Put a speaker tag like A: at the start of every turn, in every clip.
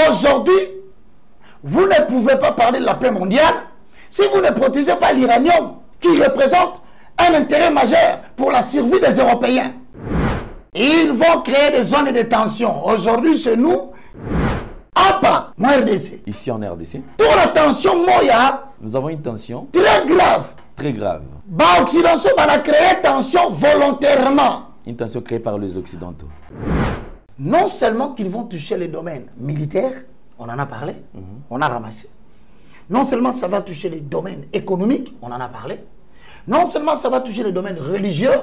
A: Aujourd'hui, vous ne pouvez pas parler de la paix mondiale si vous ne protégez pas l'uranium qui représente un intérêt majeur pour la survie des Européens. Ils vont créer des zones de tension. Aujourd'hui, chez nous, APA, moi RDC.
B: Ici en RDC.
A: Pour la tension, Moya.
B: Nous avons une tension.
A: Très grave.
B: Très grave.
A: Bah, Occidentaux, on a créé tension volontairement.
B: Une tension créée par les Occidentaux.
A: Non seulement qu'ils vont toucher les domaines militaires, on en a parlé, on a ramassé. Non seulement ça va toucher les domaines économiques, on en a parlé. Non seulement ça va toucher les domaines religieux,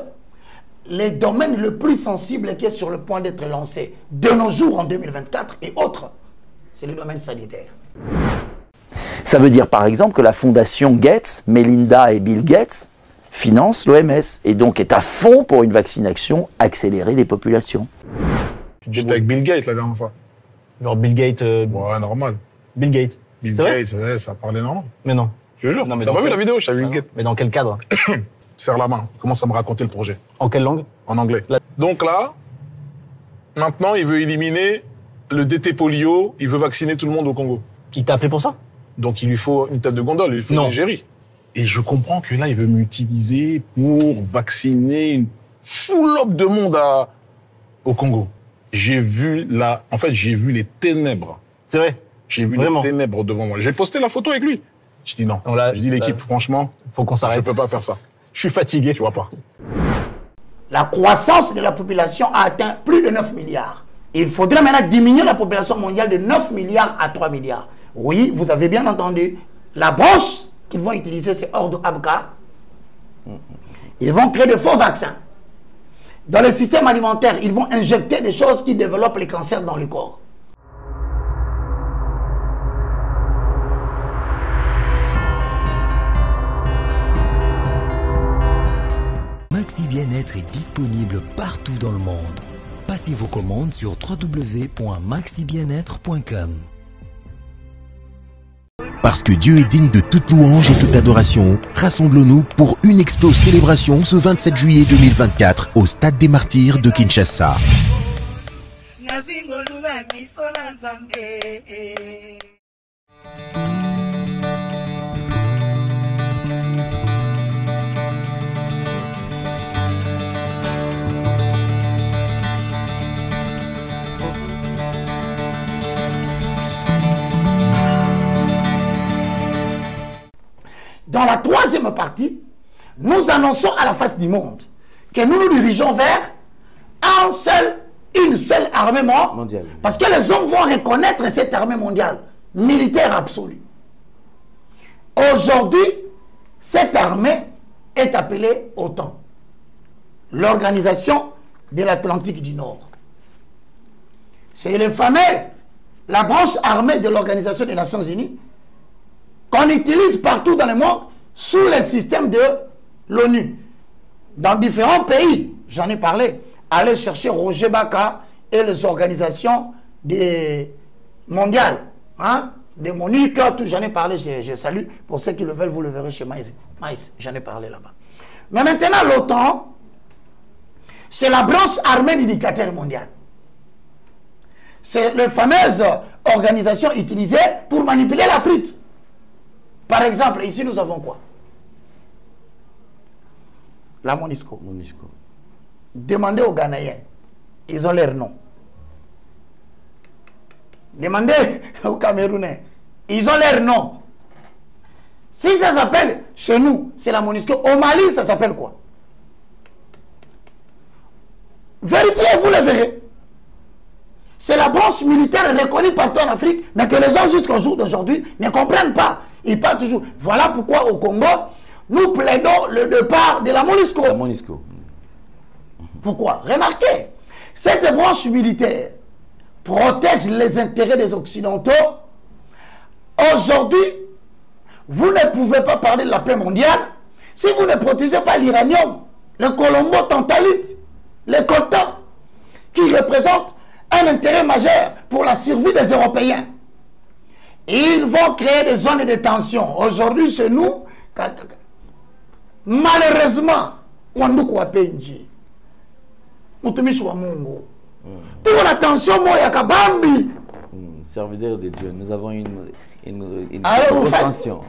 A: les domaines le plus sensibles qui est sur le point d'être lancé de nos jours en 2024 et autres, c'est le domaine sanitaire.
C: Ça veut dire par exemple que la fondation Gates, Melinda et Bill Gates, finance l'OMS et donc est à fond pour une vaccination accélérée des populations.
D: J'étais avec Bill Gates la dernière fois.
E: Genre Bill Gates.
D: Ouais, normal.
E: Bill Gates.
D: Bill Gates, ouais, ça parlait normal.
E: Mais non.
D: Je te jure.
E: Non, mais
D: t'as pas vu la vidéo? Je t'avais Bill Gates.
E: Mais dans quel cadre?
D: Serre la main. Commence à me raconter le projet.
E: En quelle langue?
D: En anglais. Donc là, maintenant, il veut éliminer le DT polio. Il veut vacciner tout le monde au Congo.
E: Il t'a appelé pour ça?
D: Donc il lui faut une tête de gondole, il lui faut une égérie. Et je comprends que là, il veut m'utiliser pour vacciner une foule de monde au Congo. J'ai vu en fait, j'ai vu les ténèbres.
E: C'est vrai?
D: J'ai vu les ténèbres devant moi. J'ai posté la photo avec lui. Je dis non.
E: Là,
D: je dis l'équipe, franchement,
E: faut qu'on s'arrête.
D: Je peux pas faire ça.
E: Je suis fatigué.
D: Tu vois pas.
A: La croissance de la population a atteint plus de 9 milliards. Il faudrait maintenant diminuer la population mondiale de 9 milliards à 3 milliards. Oui, vous avez bien entendu. La branche qu'ils vont utiliser, c'est Ordo Abka. Ils vont créer de faux vaccins. Dans le système alimentaire, ils vont injecter des choses qui développent les cancers dans le corps.
F: Maxi Bien-être est disponible partout dans le monde. Passez vos commandes sur www.maxibienêtre.com.
G: Parce que Dieu est digne de toute louange et toute adoration, rassemblons-nous pour une expo célébration ce 27 juillet 2024 au Stade des Martyrs de Kinshasa.
A: Dans la troisième partie, nous annonçons à la face du monde que nous nous dirigeons vers une seule armée mondiale. Parce que les hommes vont reconnaître cette armée mondiale, militaire absolue. Aujourd'hui, cette armée est appelée OTAN, l'Organisation de l'Atlantique du Nord. C'est la branche armée de l'Organisation des Nations Unies qu'on utilise partout dans le monde sous le système de l'ONU. Dans différents pays, j'en ai parlé, allez chercher Roger Baka et les organisations mondiales, des MONUC, tout, j'en ai parlé, je salue, pour ceux qui le veulent, vous le verrez chez Maïs, j'en ai parlé là-bas. Mais maintenant, l'OTAN, c'est la branche armée du dictateur mondial. C'est la fameuse organisation utilisée pour manipuler l'Afrique. Par exemple, ici nous avons quoi? La MONUSCO. Demandez aux Ghanéens, ils ont leur nom. Demandez aux Camerounais, ils ont leur nom. Si ça s'appelle, chez nous, c'est la MONUSCO. Au Mali, ça s'appelle quoi? Vérifiez, vous le verrez. C'est la branche militaire reconnue partout en Afrique, mais que les gens jusqu'au jour d'aujourd'hui ne comprennent pas. Ils parlent toujours. Voilà pourquoi au Congo, nous plaidons le départ de la MONUSCO. Pourquoi? Remarquez, cette branche militaire protège les intérêts des Occidentaux. Aujourd'hui, vous ne pouvez pas parler de la paix mondiale si vous ne protégez pas l'uranium, le colombo-tantalite, le coltan, qui représente un intérêt majeur pour la survie des Européens. Ils vont créer des zones de tension. Aujourd'hui, chez nous, malheureusement, on nous croit penji. On te met sur Mungo. Tout la tension, moi, y a Kabambi.
B: serviteurs de Dieu, nous avons une
A: Alors, vous faites
B: attention.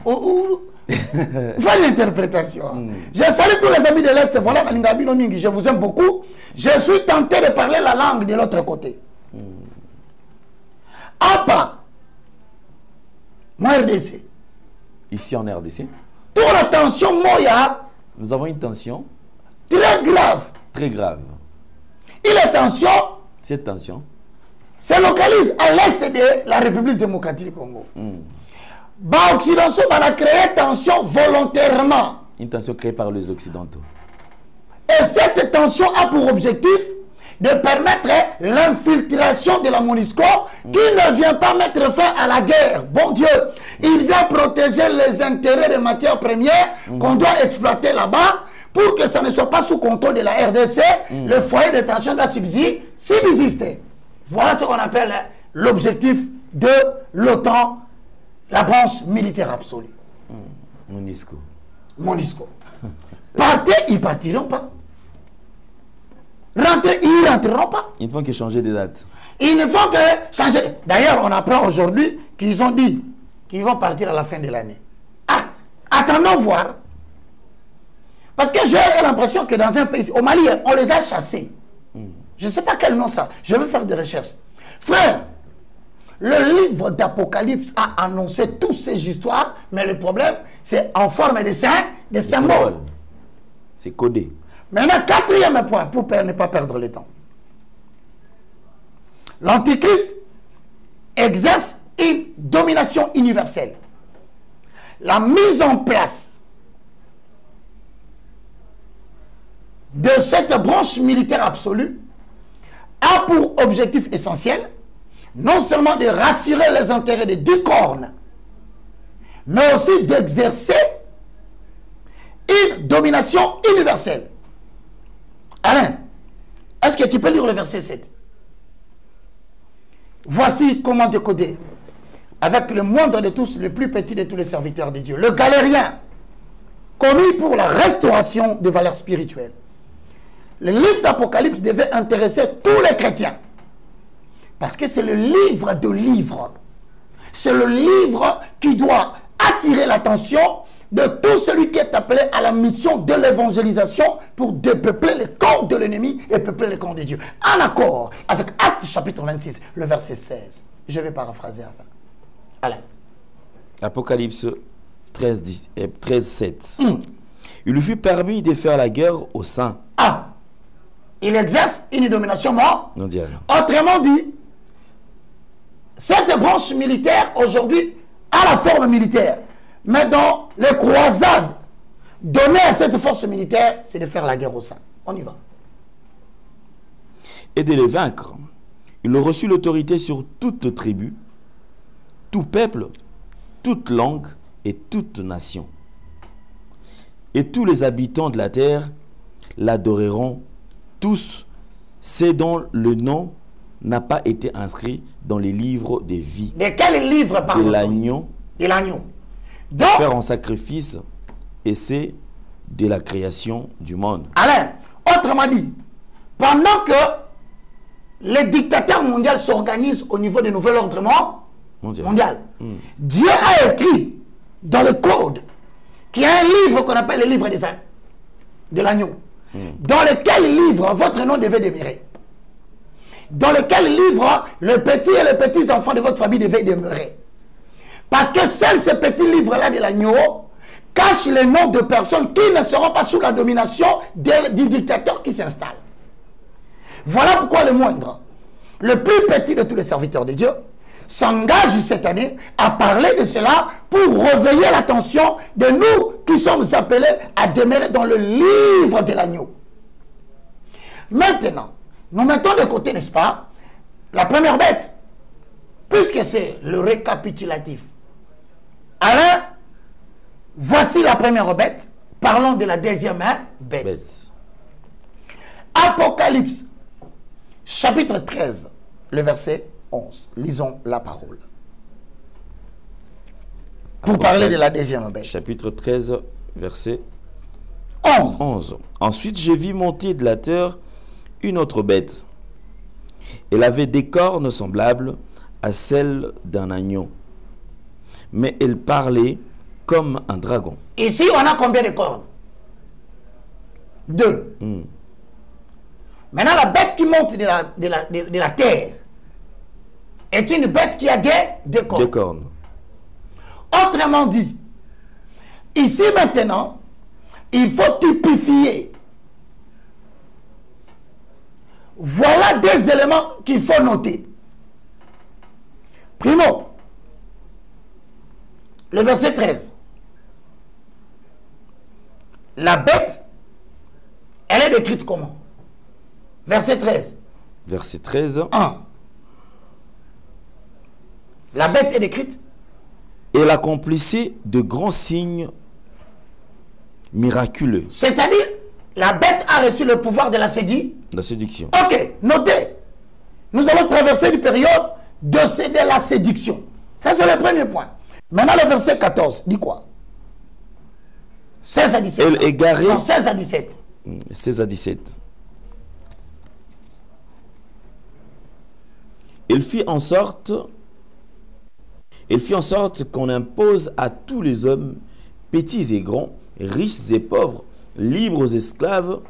A: Faites l'interprétation. Je salue tous les amis de l'Est. Voilà, je vous aime beaucoup. Je suis tenté de parler la langue de l'autre côté. Apa, moi RDC.
B: Ici en RDC,
A: Toute la tension, Moya,
B: nous avons une tension
A: très grave.
B: très grave.
A: Et la tension
B: Cette tension
A: se localise à l'est de la République démocratique du Congo. Bah, Occidentaux, on a créé tension volontairement.
B: Une tension créée par les Occidentaux.
A: Et cette tension a pour objectif de permettre l'infiltration de la MONUSCO qui ne vient pas mettre fin à la guerre. Bon Dieu, il vient protéger les intérêts des matières premières qu'on doit exploiter là-bas pour que ça ne soit pas sous contrôle de la RDC. Le foyer de tension doit subsister. Voilà ce qu'on appelle l'objectif de l'OTAN, la branche militaire absolue.
B: MONUSCO.
A: MONUSCO. Partez, ils ne partiront pas. Rentrez, ils ne rentreront pas.
B: Ils ne font que changer de date.
A: Ils ne font que changer. D'ailleurs, on apprend aujourd'hui qu'ils ont dit qu'ils vont partir à la fin de l'année. Ah, attendons voir. Parce que j'ai l'impression que dans un pays, au Mali, on les a chassés. Je ne sais pas quel nom ça. Je veux faire des recherches. Frère, le livre d'Apocalypse a annoncé toutes ces histoires, mais le problème, c'est en forme de symboles.
B: C'est codé.
A: Maintenant, quatrième point, pour ne pas perdre le temps. L'Antichrist exerce une domination universelle. La mise en place de cette branche militaire absolue a pour objectif essentiel non seulement de rassurer les intérêts des deux cornes, mais aussi d'exercer une domination universelle. Alain, est-ce que tu peux lire le verset 7? Voici comment décoder avec le moindre de tous, le plus petit de tous les serviteurs de Dieu, le galérien, commis pour la restauration de valeurs spirituelles. Le livre d'Apocalypse devait intéresser tous les chrétiens. Parce que c'est le livre de livres. C'est le livre qui doit attirer l'attention de tout celui qui est appelé à la mission de l'évangélisation pour dépeupler les camps de l'ennemi et peupler les camps de Dieu. En accord avec Actes chapitre 26, le verset 16. Je vais paraphraser enfin. Allez.
B: Apocalypse 13, 7. Il lui fut permis de faire la guerre aux saints.
A: Ah, il exerce une domination
B: mondiale.
A: Autrement dit, cette branche militaire aujourd'hui a la forme militaire. Mais dans les croisades données à cette force militaire, c'est de faire la guerre aux saints. On y va.
B: Et de les vaincre. Il a reçu l'autorité sur toute tribu, tout peuple, toute langue et toute nation. Et tous les habitants de la terre l'adoreront, tous ceux dont le nom n'a pas été inscrit dans les livres des vies.
A: De quel livre parle-t-on?
B: De l'agneau.
A: De l'agneau. Donc,
B: faire en sacrifice, et c'est de la création du monde.
A: Alain, autrement dit, pendant que les dictateurs mondiaux s'organisent au niveau du nouvel ordre mondial, Dieu a écrit dans le code qu'il y a un livre qu'on appelle le livre de l'agneau, dans lequel livre votre nom devait demeurer. Dans lequel livre le petit et les petits-enfants de votre famille devaient demeurer. Parce que seul ce petit livre-là de l'agneau cache les noms de personnes qui ne seront pas sous la domination du dictateur qui s'installe. Voilà pourquoi le moindre, le plus petit de tous les serviteurs de Dieu, s'engage cette année à parler de cela pour réveiller l'attention de nous qui sommes appelés à demeurer dans le livre de l'agneau. Maintenant, nous mettons de côté, n'est-ce pas, la première bête, puisque c'est le récapitulatif. Alain, voici la première bête. Parlons de la deuxième bête. Apocalypse, chapitre 13, le verset 11. Lisons la parole. Pour parler de la deuxième bête.
B: Chapitre 13, verset
A: 11.
B: Ensuite, je vis monter de la terre une autre bête. Elle avait des cornes semblables à celle d'un agneau, mais elle parlait comme un dragon.
A: Ici, on a combien de cornes? 2. Maintenant, la bête qui monte de la terre est une bête qui a des cornes.
B: Des cornes.
A: Autrement dit, ici maintenant, il faut typifier. Voilà des éléments qu'il faut noter. Primo, le verset 13. La bête, elle est décrite comment? Verset 13.
B: Verset 13.
A: 1. La bête est décrite.
B: Elle accomplissait de grands signes miraculeux.
A: C'est-à-dire, la bête a reçu le pouvoir de la
B: séduction.
A: Ok, notez. Nous allons traverser une période de la séduction. Ça, c'est le premier point. Maintenant, le verset 14 dit quoi? 16 à 17.
B: Elle égarait.
A: Non, 16 à 17.
B: 16 à 17. Elle fit en sorte qu'on impose à tous les hommes, petits et grands, riches et pauvres, libres et esclaves,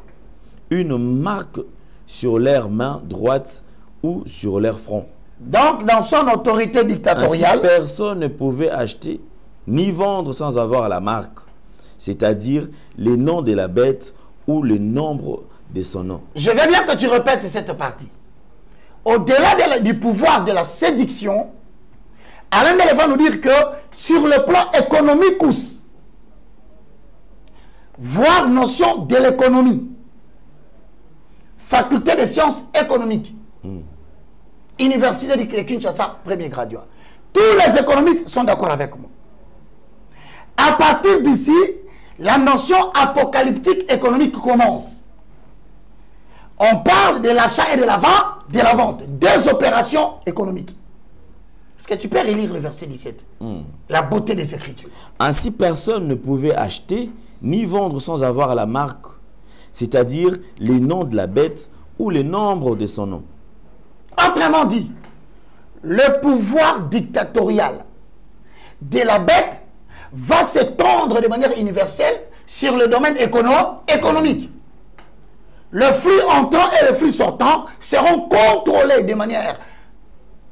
B: une marque sur leur main droite ou sur leur front.
A: Donc, dans son autorité dictatoriale,
B: ainsi, personne ne pouvait acheter ni vendre sans avoir la marque, c'est-à-dire les noms de la bête ou le nombre de son nom.
A: Je veux bien que tu répètes cette partie. Au-delà du pouvoir de la séduction, Alain Delé va nous dire que sur le plan économique, voire notion de l'économie, faculté des sciences économiques, Université de Kinshasa, premier graduat. Tous les économistes sont d'accord avec moi. À partir d'ici, la notion apocalyptique économique commence. On parle de l'achat et de la vente, des opérations économiques. Est-ce que tu peux relire le verset 17? La beauté des Écritures.
B: Ainsi, personne ne pouvait acheter ni vendre sans avoir la marque, c'est-à-dire les noms de la bête ou les nombres de son nom.
A: Autrement dit, le pouvoir dictatorial de la bête va s'étendre de manière universelle sur le domaine économique. Le flux entrant et le flux sortant seront contrôlés de manière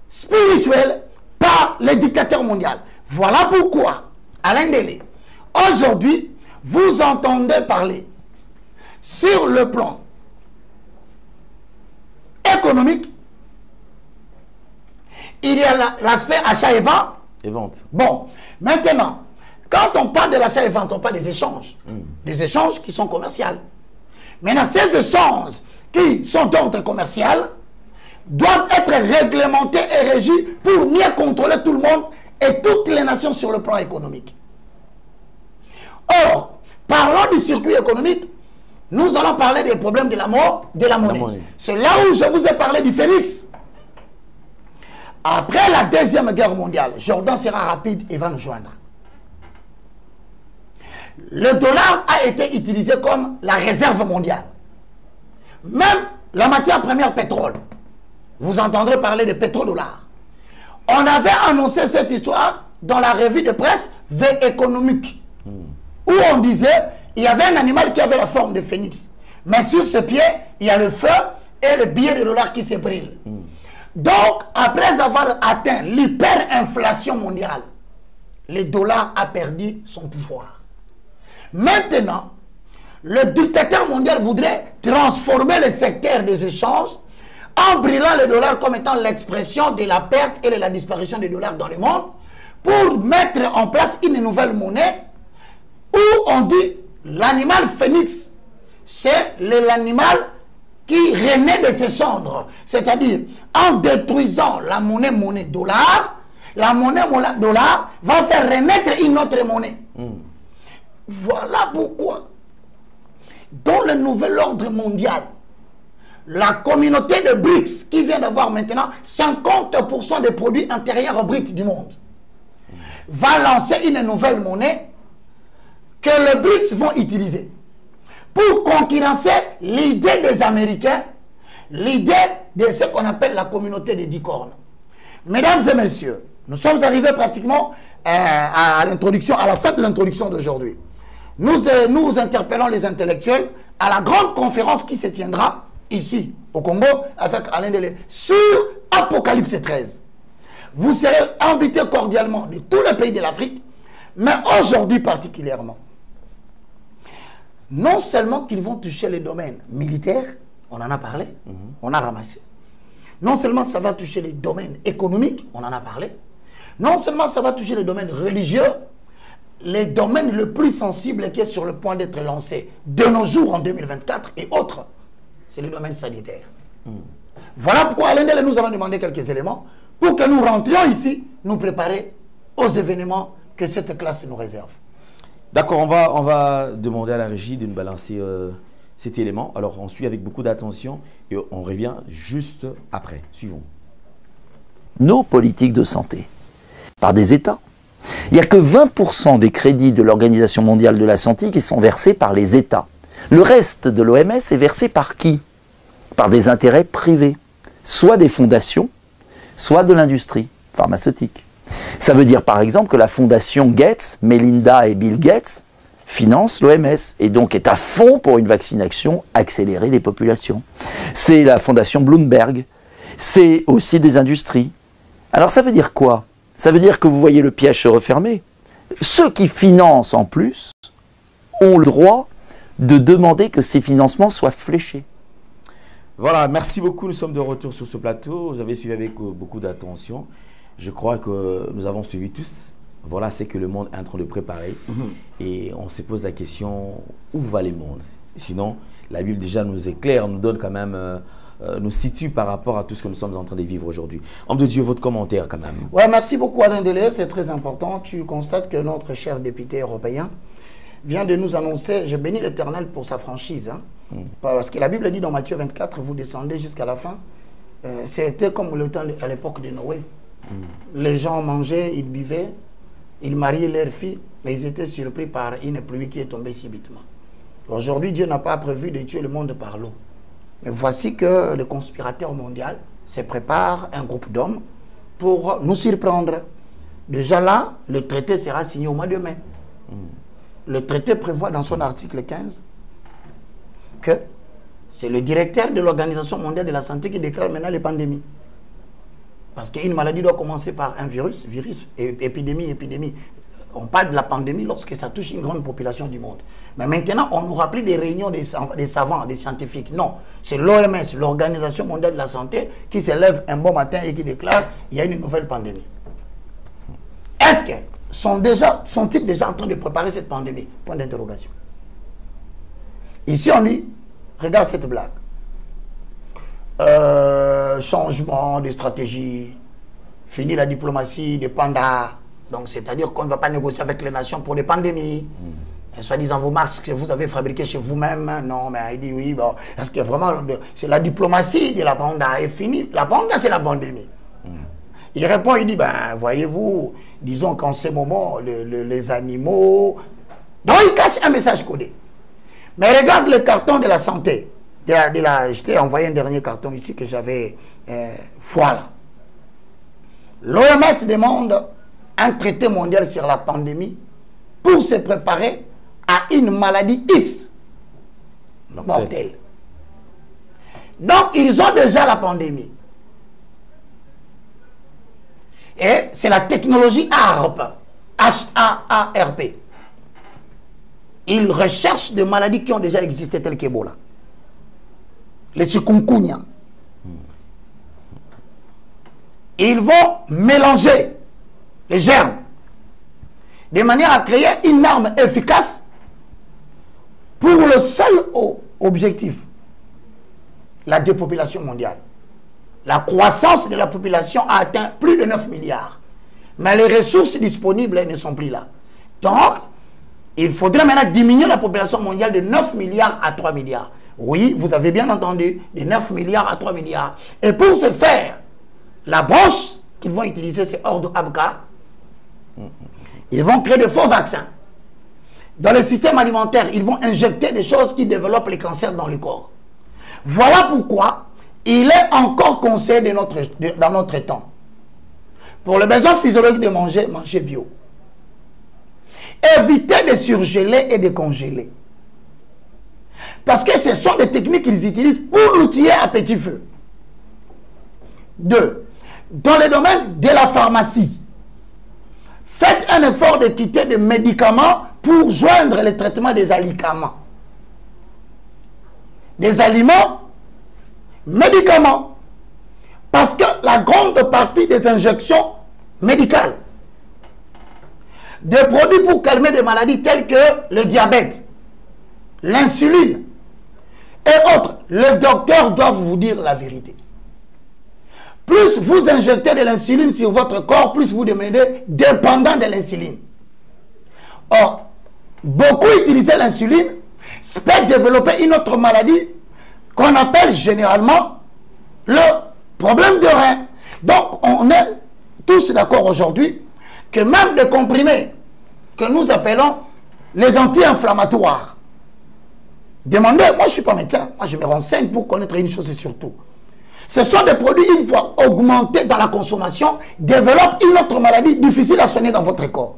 A: spirituelle par les dictateurs mondiaux. Voilà pourquoi, Alain Delé, aujourd'hui, vous entendez parler sur le plan économique. Il y a l'aspect achat et vente. Bon, maintenant, quand on parle de l'achat et vente, on parle des échanges. Des échanges qui sont commerciaux. Maintenant, ces échanges qui sont d'ordre commercial doivent être réglementés et régis pour mieux contrôler tout le monde et toutes les nations sur le plan économique. Or, parlons du circuit économique, nous allons parler des problèmes de la monnaie. C'est là où je vous ai parlé du phénix. Après la Deuxième Guerre mondiale, Jordan sera rapide et va nous joindre. Le dollar a été utilisé comme la réserve mondiale. Même la matière première pétrole. Vous entendrez parler de pétrodollar. On avait annoncé cette histoire dans la revue de presse The Economic, où on disait il y avait un animal qui avait la forme de phénix. Mais sur ce pied, il y a le feu et le billet de dollar qui se brille. Donc, après avoir atteint l'hyperinflation mondiale, le dollar a perdu son pouvoir. Maintenant, le dictateur mondial voudrait transformer le secteur des échanges en brillant le dollar comme étant l'expression de la perte et de la disparition des dollars dans le monde pour mettre en place une nouvelle monnaie où on dit l'animal phénix, c'est l'animal qui renaît de ses cendres. C'est-à-dire, en détruisant la monnaie dollar, la monnaie dollar va faire renaître une autre monnaie. Voilà pourquoi, dans le nouvel ordre mondial, la communauté de BRICS, qui vient d'avoir maintenant 50% des produits intérieurs bruts du monde, va lancer une nouvelle monnaie que les BRICS vont utiliser pour concurrencer l'idée des Américains, l'idée de ce qu'on appelle la communauté des 10 cornes. Mesdames et messieurs, nous sommes arrivés pratiquement à l'introduction, à la fin de l'introduction d'aujourd'hui. Nous interpellons les intellectuels à la grande conférence qui se tiendra ici, au Congo, avec Alain Delé, sur Apocalypse 13. Vous serez invités cordialement de tous les pays de l'Afrique, mais aujourd'hui particulièrement. Non seulement qu'ils vont toucher les domaines militaires, on en a parlé, on a ramassé. Non seulement ça va toucher les domaines économiques, on en a parlé. Non seulement ça va toucher les domaines religieux, les domaines les plus sensibles qui est sur le point d'être lancé de nos jours en 2024 et autres, c'est le domaine sanitaire. Voilà pourquoi Alain Delé nous allons demander quelques éléments pour que nous rentrions ici, nous préparer aux événements que cette classe nous réserve.
B: D'accord, on va demander à la régie de nous balancer cet élément. Alors on suit avec beaucoup d'attention et on revient juste après. Suivons.
C: Nos politiques de santé par des États. Il n'y a que 20% des crédits de l'Organisation mondiale de la santé qui sont versés par les États. Le reste de l'OMS est versé par qui? Par des intérêts privés, soit des fondations, soit de l'industrie pharmaceutique. Ça veut dire par exemple que la fondation Gates, Melinda et Bill Gates, finance l'OMS et donc est à fond pour une vaccination accélérée des populations. C'est la fondation Bloomberg, c'est aussi des industries. Alors ça veut dire quoi? Ça veut dire que vous voyez le piège se refermer. Ceux qui financent en plus ont le droit de demander que ces financements soient fléchés.
B: Voilà, merci beaucoup. Nous sommes de retour sur ce plateau. Vous avez suivi avec beaucoup d'attention. Je crois que nous avons suivi tous. Voilà ce que le monde est en train de préparer. Et on se pose la question, où va le monde? Sinon, la Bible déjà nous éclaire, nous donne quand même, nous situe par rapport à tout ce que nous sommes en train de vivre aujourd'hui. Homme de Dieu, votre commentaire quand même.
A: Ouais, merci beaucoup Alain Delé, c'est très important. Tu constates que notre cher député européen vient de nous annoncer, je bénis l'Éternel pour sa franchise. Hein, parce que la Bible dit dans Matthieu 24, vous descendez jusqu'à la fin. C'était comme le temps à l'époque de Noé. Les gens mangeaient, ils buvaient, ils mariaient leurs filles, mais ils étaient surpris par une pluie qui est tombée subitement. Aujourd'hui, Dieu n'a pas prévu de tuer le monde par l'eau. Mais voici que le conspirateur mondial se prépare un groupe d'hommes pour nous surprendre. Déjà là, le traité sera signé au mois de mai. Le traité prévoit dans son article 15 que c'est le directeur de l'Organisation mondiale de la santé qui déclare maintenant les pandémies. Parce qu'une maladie doit commencer par un virus, épidémie. On parle de la pandémie lorsque ça touche une grande population du monde. Mais maintenant, on n'aura plus des réunions des savants, des scientifiques. Non, c'est l'OMS, l'Organisation mondiale de la santé, qui se lève un bon matin et qui déclare qu'il y a une nouvelle pandémie. Est-ce que sont-ils déjà en train de préparer cette pandémie? Point d'interrogation. Ici, on dit, regarde cette blague. Changement de stratégie, fini la diplomatie des pandas. Donc, c'est-à-dire qu'on ne va pas négocier avec les nations pour des pandémies. Soi-disant, vos masques que vous avez fabriqués chez vous-même. Non, mais il dit oui, bon, parce que vraiment, c'est la diplomatie de la panda est finie. La panda, c'est la pandémie. Il répond, il dit, ben, voyez-vous, disons qu'en ce moment, les animaux... Donc, il cache un message codé. Mais regarde le carton de la santé. Je t'ai envoyé un dernier carton ici que j'avais voilà. L'OMS demande un traité mondial sur la pandémie pour se préparer à une maladie X mortelle. Donc, ils ont déjà la pandémie. Et c'est la technologie HAARP. H-A-A-R-P. Ils recherchent des maladies qui ont déjà existé telles qu'Ebola. Les chikungunya. Ils vont mélanger les germes de manière à créer une arme efficace pour le seul objectif, la dépopulation mondiale. La croissance de la population a atteint plus de 9 milliards. Mais les ressources disponibles ne sont plus là. Donc, il faudrait maintenant diminuer la population mondiale de 9 milliards à 3 milliards. Oui, vous avez bien entendu, de 9 milliards à 3 milliards. Et pour ce faire, la branche qu'ils vont utiliser, c'est Ordo Abka. Ils vont créer de faux vaccins. Dans le système alimentaire, ils vont injecter des choses qui développent les cancers dans le corps. Voilà pourquoi il est encore conseillé dans notre temps Pour le besoin physiologique de manger, mangez bio. Évitez de surgeler et de congeler. Parce que ce sont des techniques qu'ils utilisent pour l'outiller à petit feu. 2. Dans le domaine de la pharmacie, faites un effort de quitter des médicaments pour joindre le traitement des alicaments. Des aliments, médicaments. Parce que la grande partie des injections médicales, des produits pour calmer des maladies telles que le diabète, l'insuline et autres, les docteurs doivent vous dire la vérité. Plus vous injectez de l'insuline sur votre corps, plus vous devenez dépendant de l'insuline. Or, beaucoup utiliser l'insuline peut développer une autre maladie qu'on appelle généralement le problème de rein. Donc, on est tous d'accord aujourd'hui que même des comprimés que nous appelons les anti-inflammatoires, demandez, moi je ne suis pas médecin, moi je me renseigne pour connaître une chose et surtout. Ce sont des produits, une fois augmentés dans la consommation, développent une autre maladie difficile à soigner dans votre corps.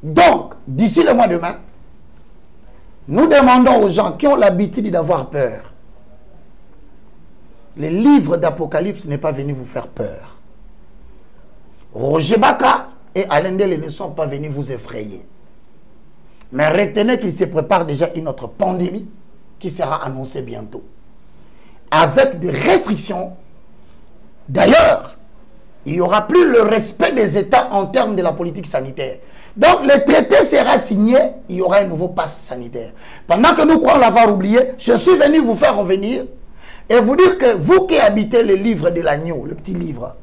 A: Donc, d'ici le mois de mai, nous demandons aux gens qui ont l'habitude d'avoir peur. Le livre d'Apocalypse n'est pas venu vous faire peur. Roger Baka et Alain Dele ne sont pas venus vous effrayer. Mais retenez qu'il se prépare déjà une autre pandémie qui sera annoncée bientôt. Avec des restrictions. D'ailleurs, il n'y aura plus le respect des États en termes de la politique sanitaire. Donc, le traité sera signé, il y aura un nouveau pass sanitaire. Pendant que nous croyons l'avoir oublié, je suis venu vous faire revenir et vous dire que vous qui habitez le livre de l'agneau, le petit livre,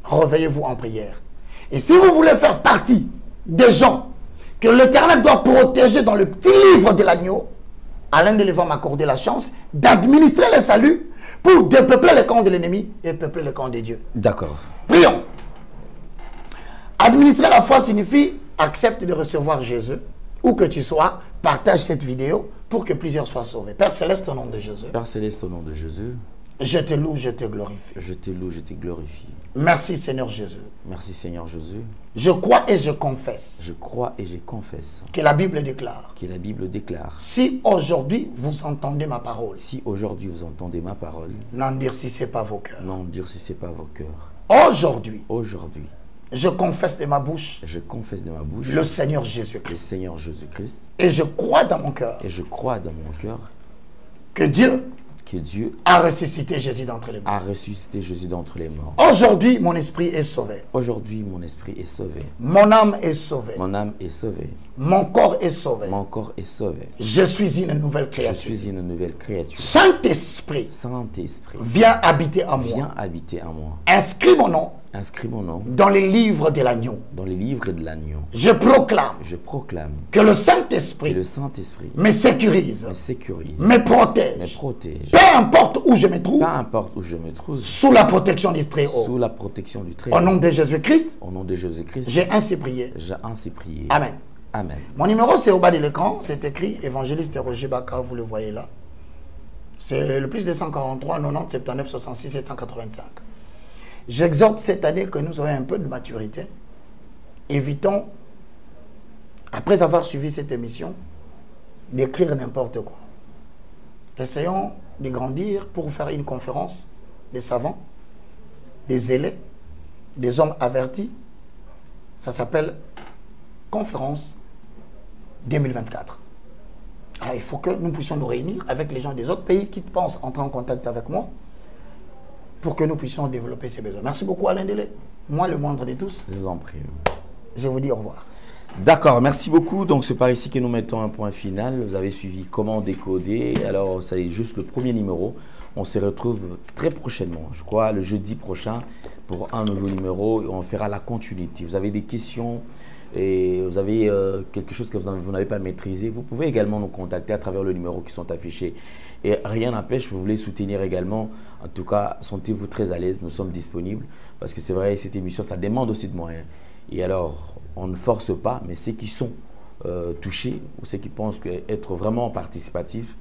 A: réveillez-vous en prière. Et si vous voulez faire partie des gens que l'Éternel doit protéger dans le petit livre de l'agneau, Alain Dele va m'accorder la chance d'administrer le salut pour dépeupler le camp de l'ennemi et peupler le camp de Dieu.
B: D'accord.
A: Prions. Administrer la foi signifie accepte de recevoir Jésus. Où que tu sois, partage cette vidéo pour que plusieurs soient sauvés. Père Céleste, au nom de Jésus.
B: Père Céleste, au nom de Jésus.
A: Je te loue, je te glorifie.
B: Je te loue, je te glorifie.
A: Merci Seigneur Jésus.
B: Merci Seigneur Jésus.
A: Je crois et je confesse.
B: Je crois et je confesse.
A: Que la Bible déclare.
B: Que la Bible déclare.
A: Si aujourd'hui vous entendez ma parole.
B: Si aujourd'hui vous entendez ma parole.
A: N'endurcissez pas vos cœurs.
B: N'endurcissez pas vos cœurs.
A: Aujourd'hui.
B: Aujourd'hui.
A: Je confesse de ma bouche.
B: Je confesse de ma bouche.
A: Le Seigneur Jésus-Christ.
B: Le Seigneur Jésus-Christ.
A: Et je crois dans mon cœur.
B: Et je crois dans mon cœur.
A: Que Dieu
B: a
A: ressuscité Jésus d'entre les morts.
B: A ressuscité Jésus d'entre les morts.
A: Aujourd'hui, mon esprit est sauvé.
B: Aujourd'hui, mon esprit est sauvé.
A: Mon âme est sauvée.
B: Mon âme est sauvée.
A: Mon corps est sauvé.
B: Mon corps est sauvé.
A: Je suis une nouvelle créature.
B: Je suis une nouvelle créature.
A: Saint-Esprit.
B: Saint-Esprit.
A: Viens habiter en moi.
B: Viens habiter en moi.
A: Inscris mon nom.
B: Inscris mon nom
A: dans les livres de l'agneau.
B: Dans les livres de l'agneau.
A: Je proclame
B: que
A: le Saint-Esprit me sécurise, me protège, peu importe où je me trouve, sous la protection du Très-Haut. Au nom de Jésus-Christ, j'ai ainsi prié. Amen.
B: Amen.
A: Mon numéro c'est au bas de l'écran, c'est écrit évangéliste Roger Baka, vous le voyez là. C'est le plus de 143 90 79 66 785. J'exhorte cette année que nous ayons un peu de maturité. Évitons, après avoir suivi cette émission, d'écrire n'importe quoi. Essayons de grandir pour faire une conférence des savants, des zélés, des hommes avertis. Ça s'appelle Conférence 2024. Alors il faut que nous puissions nous réunir avec les gens des autres pays qui pensent entrer en contact avec moi pour que nous puissions développer ces besoins. Merci beaucoup Alain Dele. Moi, le moindre de tous.
B: Je vous en prie.
A: Je vous dis au revoir.
B: D'accord, merci beaucoup. Donc, c'est par ici que nous mettons un point final. Vous avez suivi comment décoder. Alors, ça est juste le premier numéro. On se retrouve très prochainement, je crois, le jeudi prochain pour un nouveau numéro. On fera la continuité. Vous avez des questions et vous avez quelque chose que vous n'avez pas maîtrisé, vous pouvez également nous contacter à travers le numéro qui sont affichés. Et rien n'empêche, vous voulez soutenir également, en tout cas, sentez-vous très à l'aise, nous sommes disponibles. Parce que c'est vrai, cette émission, ça demande aussi de moyens. Et alors, on ne force pas, mais ceux qui sont touchés ou ceux qui pensent être vraiment participatifs,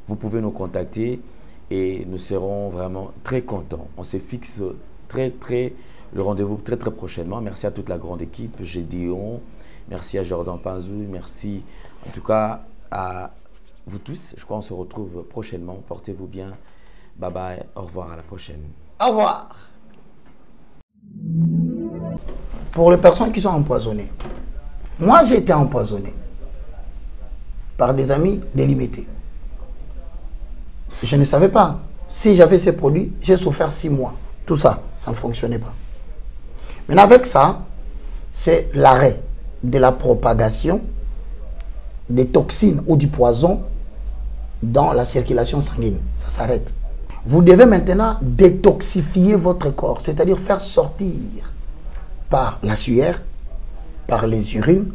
B: vous pouvez nous contacter et nous serons vraiment très contents. On se fixe très le rendez-vous très très prochainement. Merci à toute la grande équipe, Gédéon, merci à Jordan Panzou, merci en tout cas à vous tous. Je crois qu'on se retrouve prochainement. Portez-vous bien. Bye bye. Au revoir, à la prochaine.
A: Au revoir. Pour les personnes qui sont empoisonnées, moi j'ai été empoisonné par des amis délimités. Je ne savais pas. Si j'avais ces produits, j'ai souffert 6 mois. Tout ça, ça ne fonctionnait pas. Maintenant avec ça, c'est l'arrêt de la propagation des toxines ou du poison dans la circulation sanguine. Ça s'arrête. Vous devez maintenant détoxifier votre corps, c'est-à-dire faire sortir par la sueur, par les urines,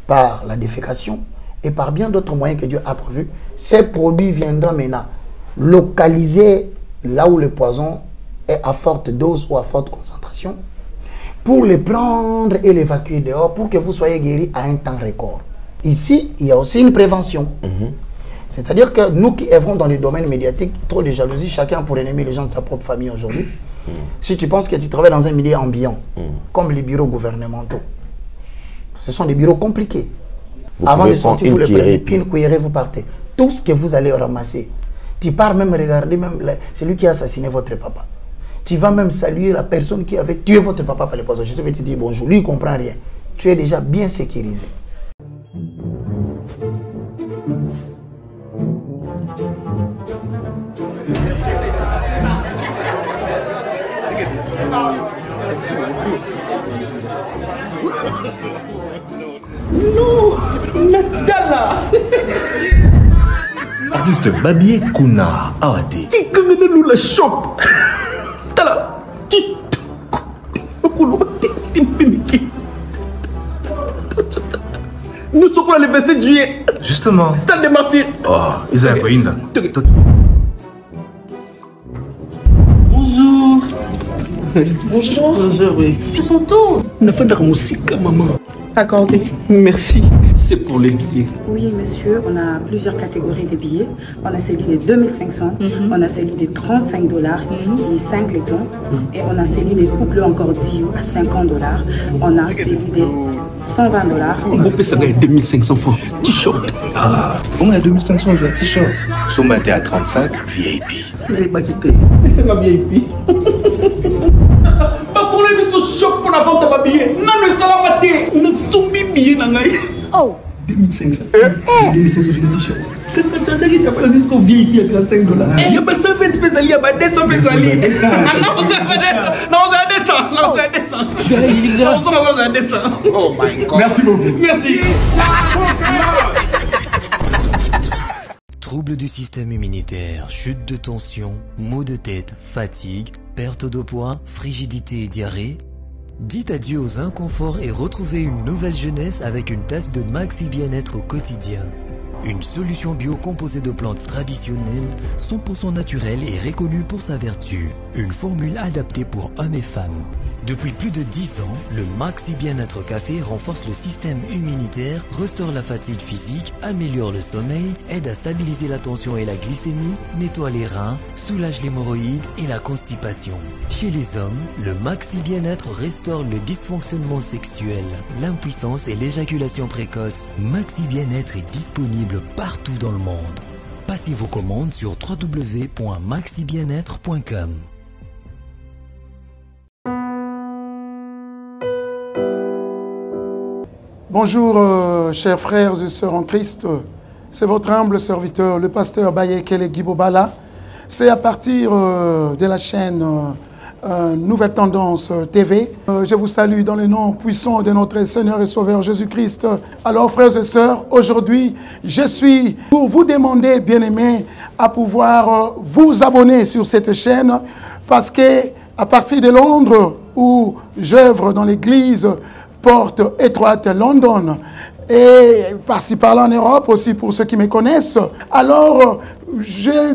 A: par la défécation et par bien d'autres moyens que Dieu a prévus. Ces produits viendront maintenant localiser là où le poison est à forte dose ou à forte concentration pour les prendre et l'évacuer dehors pour que vous soyez guéri à un temps record. Ici, il y a aussi une prévention. C'est-à-dire que nous qui œuvrons dans le domaine médiatique, trop de jalousie, chacun pour ennemer les gens de sa propre famille aujourd'hui. Si tu penses que tu travailles dans un milieu ambiant, comme les bureaux gouvernementaux, ce sont des bureaux compliqués. Avant de sortir, vous le prenez, une cuillerée, vous partez. Tout ce que vous allez ramasser, tu pars même regarder même celui qui a assassiné votre papa. Tu vas même saluer la personne qui avait tué votre papa par le poison. Je vais te dire bonjour, lui il ne comprend rien. Tu es déjà bien sécurisé.
H: Non, Natala. Artiste Babier Kuna Awate. Tikanga nous la shop. Tala. Nous sommes pour le 27 juillet.
I: Justement.
H: Stade des Martyrs.
I: Oh, Isaac Koinda.
H: Bonjour.
J: Bonjour.
H: Bonjour, oui.
J: C'est son tour.
H: On a fait de la musique, maman.
J: Accordé.
H: Merci. C'est pour les billets.
J: Oui, monsieur, on a plusieurs catégories de billets. On a celui de 2500, on a celui de 35 $, qui est 5 laitons, et on a celui des couples encore Dio à 50 $. On a celui de 120 $.
H: On peut payer 2500 francs. T-shirt.
I: Ah, on a 2500 de t-shirt. Sommaté à 35, VIP.
H: C'est ma VIP. Pas pour les shop pour la vente à ma billet. Non, mais ça l'a maté. Nous sommes billets.
J: Oh!
H: 2500. 2500 de t-shirt. Qu'est-ce que ça veut dire? Tu as pas le disque VIP à 35 $. Il y a pas 120 pesos, il y a pas 200 pesos. Non, vous avez 200. Non, vous avez 200. Non, vous avez 200.
I: Oh my God.
H: Merci beaucoup. Merci.
F: Troubles du système immunitaire, chute de tension, maux de tête, fatigue, perte de poids, frigidité et diarrhée. Dites adieu aux inconforts et retrouvez une nouvelle jeunesse avec une tasse de Maxi Bien-être au quotidien. Une solution bio composée de plantes traditionnelles, 100% naturelle et reconnue pour sa vertu. Une formule adaptée pour hommes et femmes. Depuis plus de 10 ans, le Maxi Bien-être Café renforce le système immunitaire, restaure la fatigue physique, améliore le sommeil, aide à stabiliser la tension et la glycémie, nettoie les reins, soulage l'hémorroïde et la constipation. Chez les hommes, le Maxi Bien-être restaure le dysfonctionnement sexuel, l'impuissance et l'éjaculation précoce. Maxi Bien-être est disponible partout dans le monde. Passez vos commandes sur www.maxibienêtre.com.
K: Bonjour, chers frères et sœurs en Christ. C'est votre humble serviteur, le pasteur Bayekele Gibobala. C'est à partir de la chaîne Nouvelle Tendance TV. Je vous salue dans le nom puissant de notre Seigneur et Sauveur Jésus-Christ. Alors, frères et sœurs, aujourd'hui, je suis pour vous demander, bien-aimés, à pouvoir vous abonner sur cette chaîne parce que à partir de Londres, où j'œuvre dans l'église Porte étroite London et par-ci par-là en Europe aussi pour ceux qui me connaissent. Alors,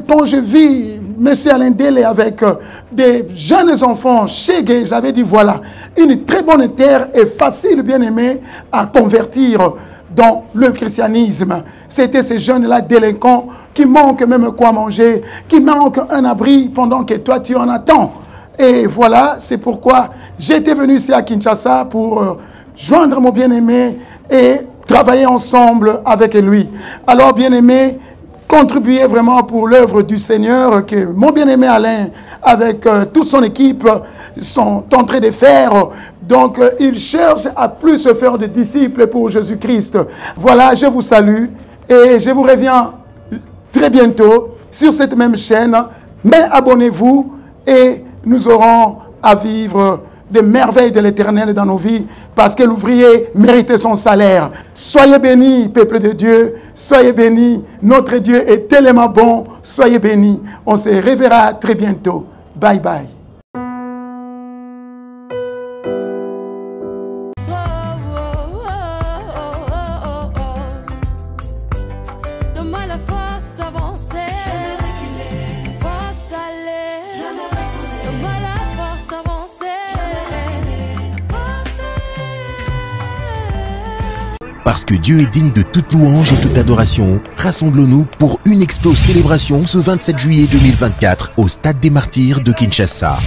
K: quand je vis M. Alain Dele avec des jeunes enfants chez Gay, j'avais dit voilà, une très bonne terre et facile, bien aimé, à convertir dans le christianisme. C'était ces jeunes-là délinquants qui manquent même quoi manger, qui manquent un abri pendant que toi tu en attends. Et voilà, c'est pourquoi j'étais venu ici à Kinshasa pour joindre mon bien-aimé et travailler ensemble avec lui. Alors, bien-aimé, contribuez vraiment pour l'œuvre du Seigneur que mon bien-aimé Alain, avec toute son équipe, sont en train de faire. Donc, il cherche à plus se faire de disciples pour Jésus-Christ. Voilà, je vous salue et je vous reviens très bientôt sur cette même chaîne. Mais abonnez-vous et nous aurons à vivre des merveilles de l'Éternel dans nos vies parce que l'ouvrier mérite son salaire. Soyez bénis, peuple de Dieu. Soyez bénis. Notre Dieu est tellement bon. Soyez bénis. On se reverra très bientôt. Bye bye.
G: Parce que Dieu est digne de toute louange et toute adoration, rassemblons-nous pour une explose célébration ce 27 juillet 2024 au Stade des Martyrs de Kinshasa.